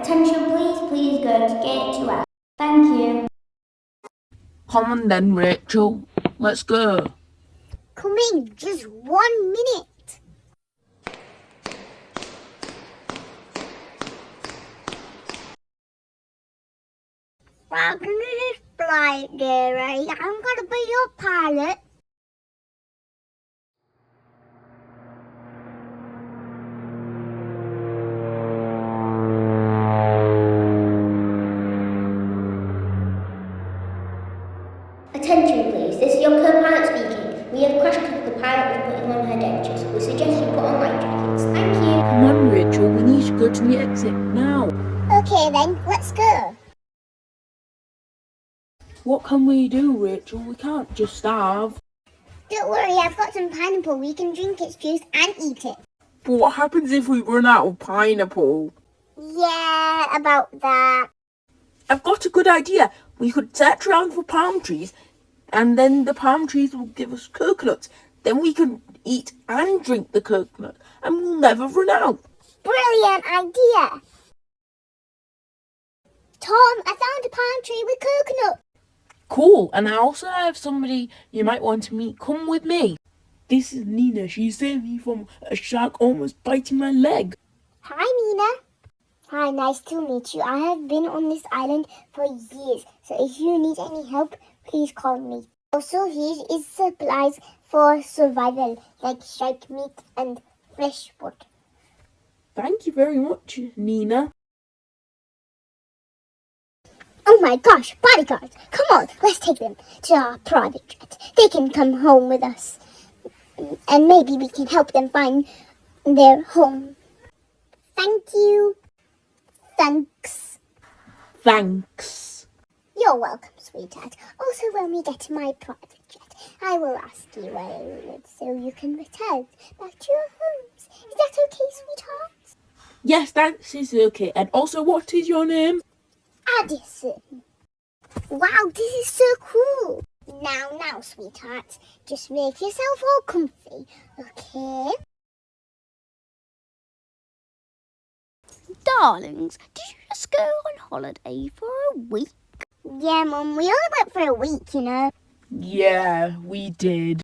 Attention please, please go to gate 2F. Thank you. Come on then, Rachel. Let's go. Coming, just 1 minute. Well, can you just fly it there, right? I'm gonna be your pilot. Attention please, this is your co-pilot speaking. We have crashed because the pilot was putting on her dentures. We suggest you put on life jackets. Thank you. Come on, Rachel. We need to go to the exit now. Okay then, let's go. What can we do, Rachel? We can't just starve. Don't worry, I've got some pineapple. We can drink its juice and eat it. But what happens if we run out of pineapple? Yeah, about that. I've got a good idea. We could search around for palm trees, and then the palm trees will give us coconuts. Then we can eat and drink the coconut, and we'll never run out. Brilliant idea. Tom, I found a palm tree with coconut. Cool, and I also have somebody you might want to meet. Come with me. This is Nina. She saved me from a shark almost biting my leg. Hi, Nina. Hi, nice to meet you. I have been on this island for years, so if you need any help, please call me. Also, here is supplies for survival, like shark meat and fresh wood. Thank you very much, Nina. Oh my gosh, bodyguards! Come on, let's take them to our private jet. They can come home with us, and maybe we can help them find their home. Thank you. Thanks. Thanks. You're welcome, sweetheart. Also, when we get to my private jet, I will ask you where you live so you can return back to your homes. Is that okay, sweetheart? Yes, that is okay. And also, what is your name? Addison. Wow, this is so cool. Now, sweetheart, just make yourself all comfy, okay? Darlings, did you just go on holiday for a week? Yeah, Mum, we only went for a week, you know. Yeah, we did.